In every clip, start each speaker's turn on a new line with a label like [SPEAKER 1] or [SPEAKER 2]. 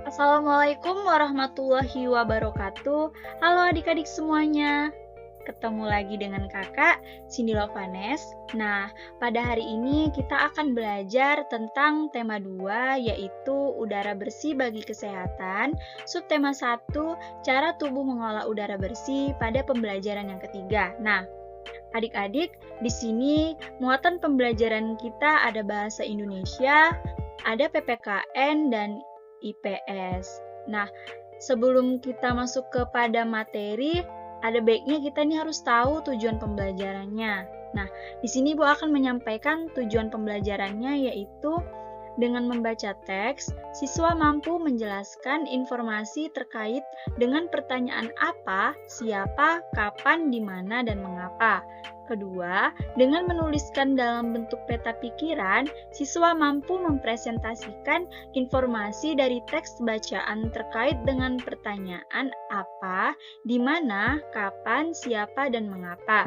[SPEAKER 1] Assalamualaikum warahmatullahi wabarakatuh. Halo adik-adik semuanya. Ketemu lagi dengan kakak, Cindy Lovanes. Nah, pada hari ini kita akan belajar tentang tema 2, yaitu udara bersih bagi kesehatan. Subtema 1, cara tubuh mengolah udara bersih pada pembelajaran yang ketiga. Nah, adik-adik, di sini muatan pembelajaran kita ada bahasa Indonesia, ada PPKN, dan IPS. Nah, sebelum kita masuk kepada materi, ada baiknya kita nih harus tahu tujuan pembelajarannya. Nah, di sini Bu akan menyampaikan tujuan pembelajarannya, yaitu dengan membaca teks, siswa mampu menjelaskan informasi terkait dengan pertanyaan apa, siapa, kapan, di mana, dan mengapa. Kedua, dengan menuliskan dalam bentuk peta pikiran, siswa mampu mempresentasikan informasi dari teks bacaan terkait dengan pertanyaan apa, di mana, kapan, siapa, dan mengapa.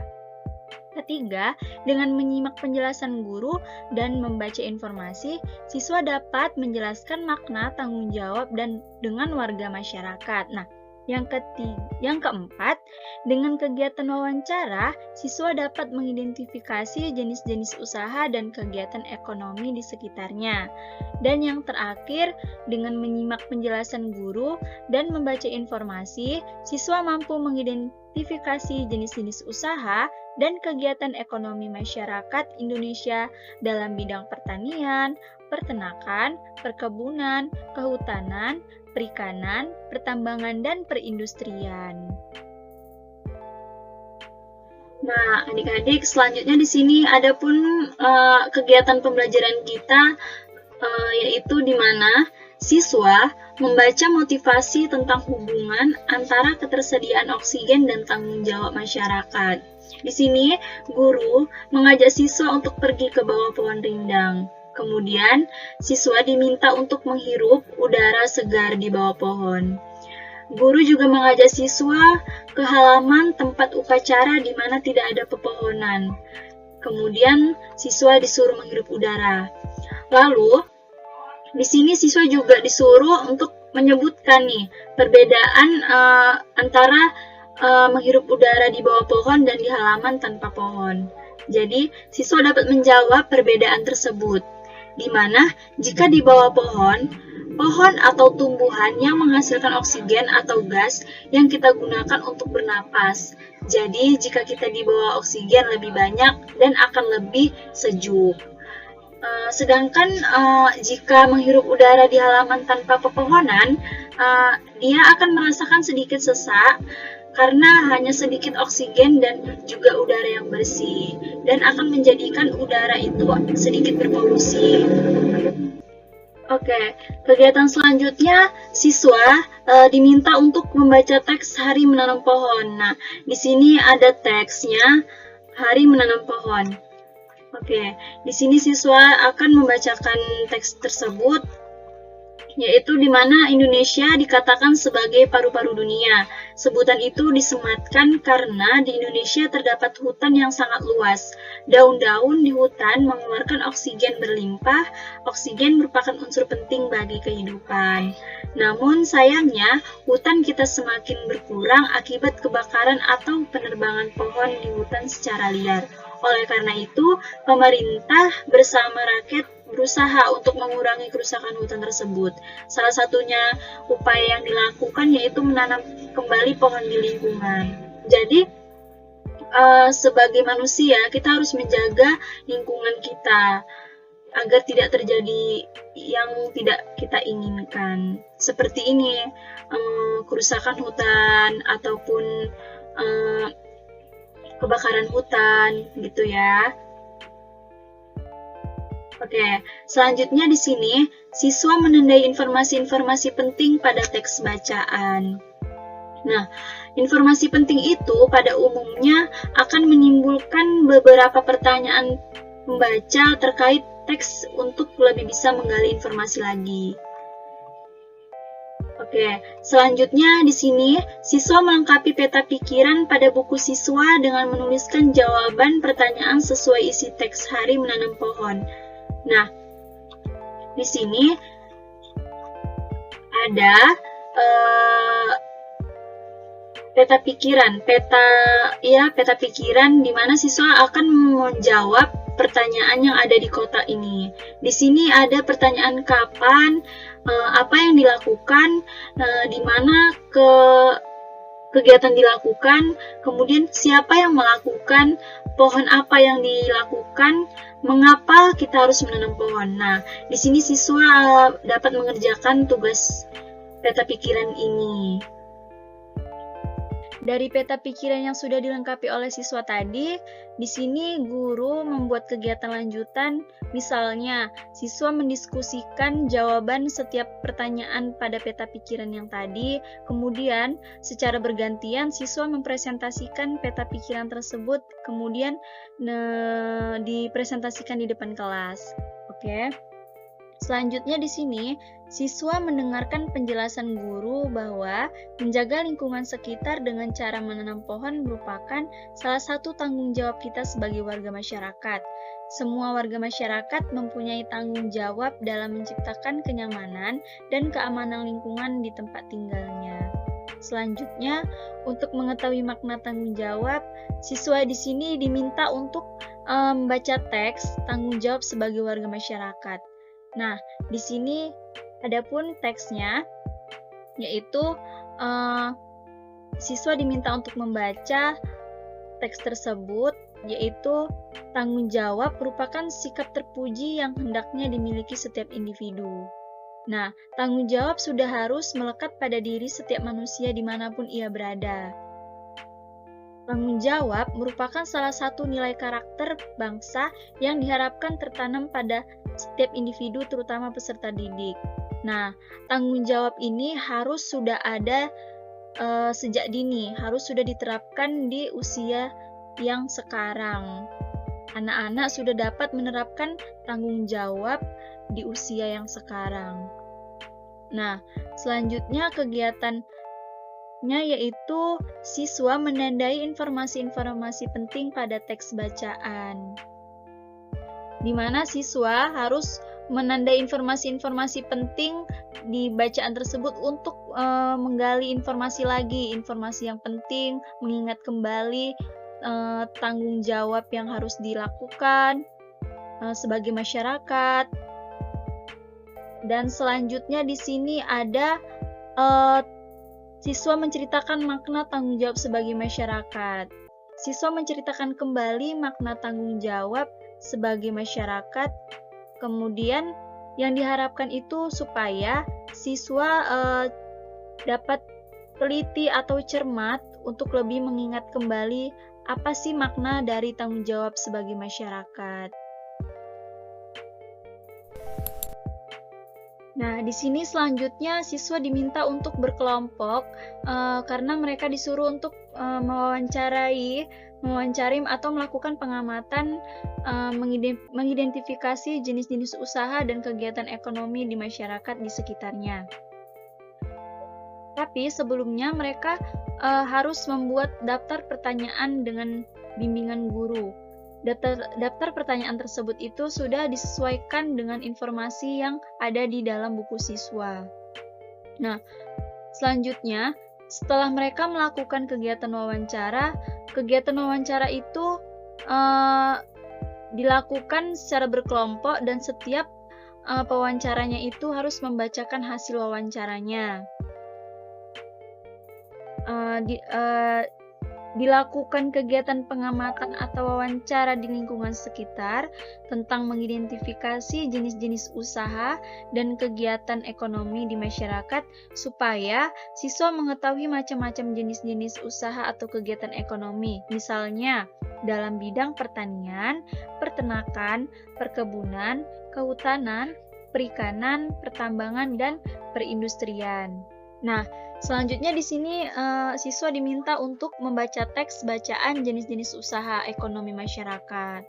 [SPEAKER 1] Ketiga, dengan menyimak penjelasan guru dan membaca informasi, siswa dapat menjelaskan makna tanggung jawab dan dengan warga masyarakat. Nah, yang keempat, dengan kegiatan wawancara, siswa dapat mengidentifikasi jenis-jenis usaha dan kegiatan ekonomi di sekitarnya. Dan yang terakhir, dengan menyimak penjelasan guru dan membaca informasi, siswa mampu mengidentifikasi jenis-jenis usaha dan kegiatan ekonomi masyarakat Indonesia dalam bidang pertanian, peternakan, perkebunan, kehutanan, perikanan, pertambangan, dan perindustrian. Nah, adik-adik, selanjutnya di sini ada pun kegiatan pembelajaran kita, yaitu di mana siswa membaca motivasi tentang hubungan antara ketersediaan oksigen dan tanggung jawab masyarakat. Di sini, guru mengajak siswa untuk pergi ke bawah pohon rindang. Kemudian, siswa diminta untuk menghirup udara segar di bawah pohon. Guru juga mengajak siswa ke halaman tempat upacara di mana tidak ada pepohonan. Kemudian, siswa disuruh menghirup udara. Lalu, di sini siswa juga disuruh untuk menyebutkan nih perbedaan antara menghirup udara di bawah pohon dan di halaman tanpa pohon. Jadi, siswa dapat menjawab perbedaan tersebut, di mana jika di bawah pohon atau tumbuhan yang menghasilkan oksigen atau gas yang kita gunakan untuk bernapas. Jadi, jika kita di bawah oksigen lebih banyak dan akan lebih sejuk. Sedangkan jika menghirup udara di halaman tanpa pepohonan, dia akan merasakan sedikit sesak karena hanya sedikit oksigen dan juga udara yang bersih, dan akan menjadikan udara itu sedikit berpolusi. Oke, kegiatan selanjutnya siswa diminta untuk membaca teks Hari Menanam Pohon. Nah, di sini ada teksnya Hari Menanam Pohon. Oke, di sini siswa akan membacakan teks tersebut, yaitu di mana Indonesia dikatakan sebagai paru-paru dunia. Sebutan itu disematkan karena di Indonesia terdapat hutan yang sangat luas. Daun-daun di hutan mengeluarkan oksigen berlimpah. Oksigen merupakan unsur penting bagi kehidupan. Namun sayangnya, hutan kita semakin berkurang akibat kebakaran atau penerbangan pohon di hutan secara liar. Oleh karena itu, pemerintah bersama rakyat berusaha untuk mengurangi kerusakan hutan tersebut. Salah satunya upaya yang dilakukan yaitu menanam kembali pohon di lingkungan. Jadi, sebagai manusia, kita harus menjaga lingkungan kita agar tidak terjadi yang tidak kita inginkan. Seperti ini, kerusakan hutan ataupun kebakaran hutan, gitu ya. Oke, selanjutnya di sini siswa menandai informasi-informasi penting pada teks bacaan. Nah, informasi penting itu pada umumnya akan menimbulkan beberapa pertanyaan pembaca terkait teks untuk lebih bisa menggali informasi lagi. Oke, selanjutnya di sini siswa melengkapi peta pikiran pada buku siswa dengan menuliskan jawaban pertanyaan sesuai isi teks Hari Menanam Pohon. Nah, di sini ada peta pikiran di mana siswa akan menjawab pertanyaan yang ada di kotak ini. Di sini ada pertanyaan kapan, apa yang dilakukan, di mana kegiatan dilakukan, kemudian siapa yang melakukan, pohon apa yang dilakukan, mengapa kita harus menanam pohon. Nah, di sini siswa dapat mengerjakan tugas peta pikiran ini. Dari peta pikiran yang sudah dilengkapi oleh siswa tadi, di sini guru membuat kegiatan lanjutan, misalnya siswa mendiskusikan jawaban setiap pertanyaan pada peta pikiran yang tadi, kemudian secara bergantian siswa mempresentasikan peta pikiran tersebut, kemudian dipresentasikan di depan kelas. Oke. Selanjutnya di sini, siswa mendengarkan penjelasan guru bahwa menjaga lingkungan sekitar dengan cara menanam pohon merupakan salah satu tanggung jawab kita sebagai warga masyarakat. Semua warga masyarakat mempunyai tanggung jawab dalam menciptakan kenyamanan dan keamanan lingkungan di tempat tinggalnya. Selanjutnya, untuk mengetahui makna tanggung jawab, siswa di sini diminta untuk membaca teks tanggung jawab sebagai warga masyarakat. Nah, di sini adapun teksnya, yaitu siswa diminta untuk membaca teks tersebut, yaitu tanggung jawab merupakan sikap terpuji yang hendaknya dimiliki setiap individu. Nah, tanggung jawab sudah harus melekat pada diri setiap manusia dimanapun ia berada. Tanggung jawab merupakan salah satu nilai karakter bangsa yang diharapkan tertanam pada setiap individu, terutama peserta didik. Nah, tanggung jawab ini harus sudah ada sejak dini, harus sudah diterapkan di usia yang sekarang. Anak-anak sudah dapat menerapkan tanggung jawab di usia yang sekarang. Nah, selanjutnya kegiatan yaitu siswa menandai informasi-informasi penting pada teks bacaan, di mana siswa harus menandai informasi-informasi penting di bacaan tersebut untuk menggali informasi lagi, informasi yang penting, mengingat kembali tanggung jawab yang harus dilakukan sebagai masyarakat. Dan selanjutnya di sini ada siswa menceritakan makna tanggung jawab sebagai masyarakat. Siswa menceritakan kembali makna tanggung jawab sebagai masyarakat. Kemudian yang diharapkan itu supaya siswa dapat teliti atau cermat untuk lebih mengingat kembali apa sih makna dari tanggung jawab sebagai masyarakat. Nah, di sini selanjutnya siswa diminta untuk berkelompok karena mereka disuruh untuk mewawancari atau melakukan pengamatan, mengidentifikasi jenis-jenis usaha dan kegiatan ekonomi di masyarakat di sekitarnya. Tapi sebelumnya mereka harus membuat daftar pertanyaan dengan bimbingan guru. Daftar pertanyaan tersebut itu sudah disesuaikan dengan informasi yang ada di dalam buku siswa. Nah, selanjutnya setelah mereka melakukan kegiatan wawancara itu dilakukan secara berkelompok dan setiap pewawancaranya itu harus membacakan hasil wawancaranya. Dilakukan kegiatan pengamatan atau wawancara di lingkungan sekitar tentang mengidentifikasi jenis-jenis usaha dan kegiatan ekonomi di masyarakat supaya siswa mengetahui macam-macam jenis-jenis usaha atau kegiatan ekonomi, misalnya dalam bidang pertanian, peternakan, perkebunan, kehutanan, perikanan, pertambangan, dan perindustrian. Nah, selanjutnya di sini siswa diminta untuk membaca teks bacaan jenis-jenis usaha ekonomi masyarakat.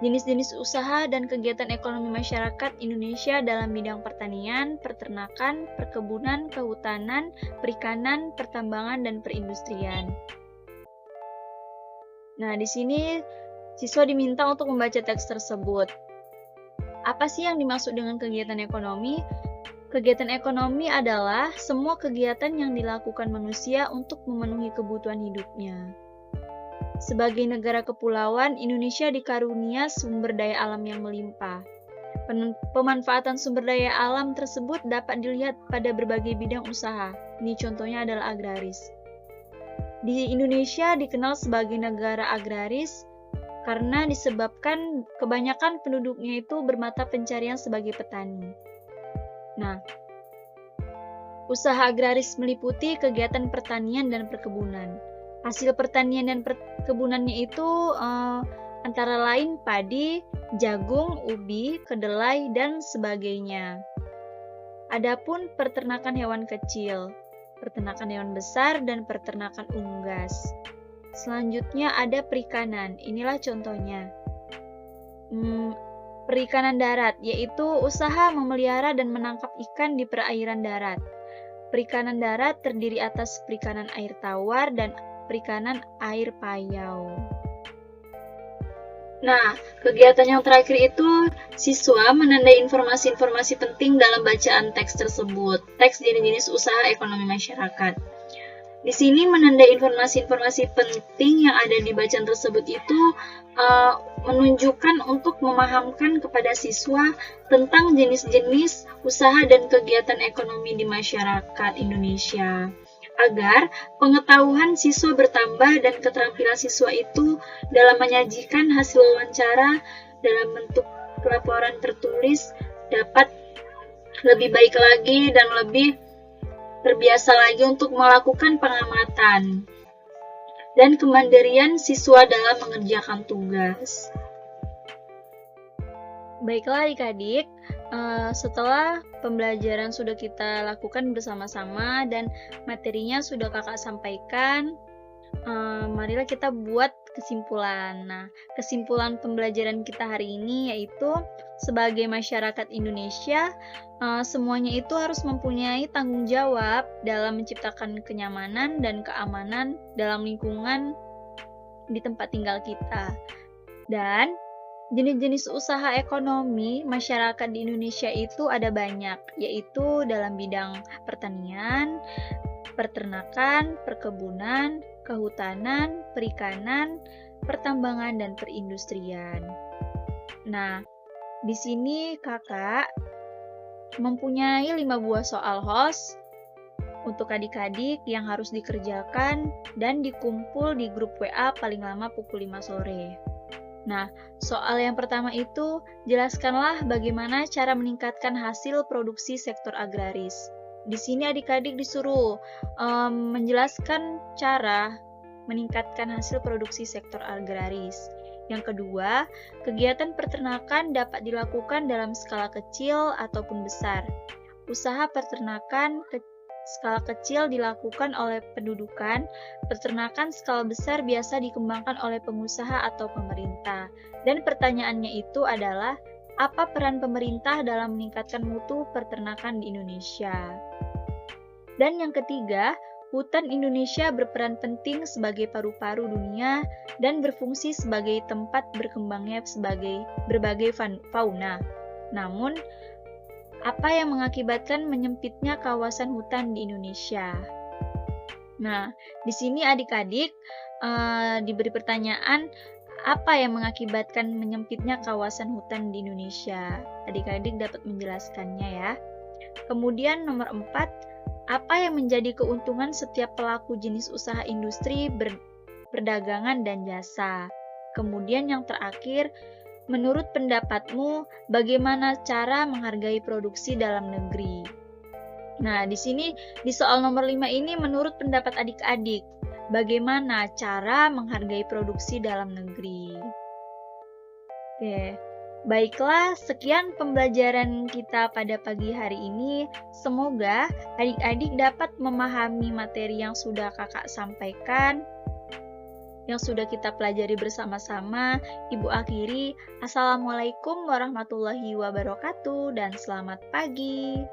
[SPEAKER 1] Jenis-jenis usaha dan kegiatan ekonomi masyarakat Indonesia dalam bidang pertanian, peternakan, perkebunan, kehutanan, perikanan, pertambangan, dan perindustrian. Nah, di sini siswa diminta untuk membaca teks tersebut. Apa sih yang dimaksud dengan kegiatan ekonomi? Kegiatan ekonomi adalah semua kegiatan yang dilakukan manusia untuk memenuhi kebutuhan hidupnya. Sebagai negara kepulauan, Indonesia dikarunia sumber daya alam yang melimpah. Pemanfaatan sumber daya alam tersebut dapat dilihat pada berbagai bidang usaha. Ini contohnya adalah agraris. Di Indonesia dikenal sebagai negara agraris karena disebabkan kebanyakan penduduknya itu bermata pencarian sebagai petani. Nah, usaha agraris meliputi kegiatan pertanian dan perkebunan. Hasil pertanian dan perkebunannya itu antara lain padi, jagung, ubi, kedelai, dan sebagainya. Adapun peternakan hewan kecil, peternakan hewan besar, dan peternakan unggas. Selanjutnya ada perikanan. Inilah contohnya. Perikanan darat, yaitu usaha memelihara dan menangkap ikan di perairan darat. Perikanan darat terdiri atas perikanan air tawar dan perikanan air payau. Nah, kegiatan yang terakhir itu siswa menandai informasi-informasi penting dalam bacaan teks tersebut. Teks jenis-jenis usaha ekonomi masyarakat. Di sini menandai informasi-informasi penting yang ada di bacaan tersebut itu menunjukkan untuk memahamkan kepada siswa tentang jenis-jenis usaha dan kegiatan ekonomi di masyarakat Indonesia, agar pengetahuan siswa bertambah dan keterampilan siswa itu dalam menyajikan hasil wawancara dalam bentuk laporan tertulis dapat lebih baik lagi dan lebih terbiasa lagi untuk melakukan pengamatan dan kemandirian siswa dalam mengerjakan tugas. Baiklah adik-adik, setelah pembelajaran sudah kita lakukan bersama-sama dan materinya sudah kakak sampaikan, marilah kita buat kesimpulan. Nah, kesimpulan pembelajaran kita hari ini yaitu sebagai masyarakat Indonesia, semuanya itu harus mempunyai tanggung jawab dalam menciptakan kenyamanan dan keamanan dalam lingkungan di tempat tinggal kita. Dan jenis-jenis usaha ekonomi masyarakat di Indonesia itu ada banyak, yaitu dalam bidang pertanian, peternakan, perkebunan, kehutanan, perikanan, pertambangan, dan perindustrian. Nah, di sini kakak mempunyai 5 buah soal host untuk adik-adik yang harus dikerjakan dan dikumpul di grup WA paling lama pukul 5 sore. Nah, soal yang pertama itu, jelaskanlah bagaimana cara meningkatkan hasil produksi sektor agraris. Di sini adik-adik disuruh menjelaskan cara meningkatkan hasil produksi sektor agraris. Yang kedua, kegiatan peternakan dapat dilakukan dalam skala kecil ataupun besar. Usaha peternakan skala kecil dilakukan oleh pendudukan, peternakan skala besar biasa dikembangkan oleh pengusaha atau pemerintah. Dan pertanyaannya itu adalah, apa peran pemerintah dalam meningkatkan mutu peternakan di Indonesia? Dan yang ketiga, hutan Indonesia berperan penting sebagai paru-paru dunia dan berfungsi sebagai tempat berkembangnya berbagai fauna. Namun, apa yang mengakibatkan menyempitnya kawasan hutan di Indonesia? Nah, di sini adik-adik diberi pertanyaan, apa yang mengakibatkan menyempitnya kawasan hutan di Indonesia? Adik-adik dapat menjelaskannya ya. Kemudian nomor 4, apa yang menjadi keuntungan setiap pelaku jenis usaha industri, perdagangan, dan jasa? Kemudian yang terakhir, menurut pendapatmu, bagaimana cara menghargai produksi dalam negeri? Nah, di sini di soal nomor 5 ini menurut pendapat adik-adik, bagaimana cara menghargai produksi dalam negeri? Oke. Baiklah, sekian pembelajaran kita pada pagi hari ini. Semoga adik-adik dapat memahami materi yang sudah kakak sampaikan, yang sudah kita pelajari bersama-sama. Ibu akhiri, Assalamualaikum warahmatullahi wabarakatuh dan selamat pagi.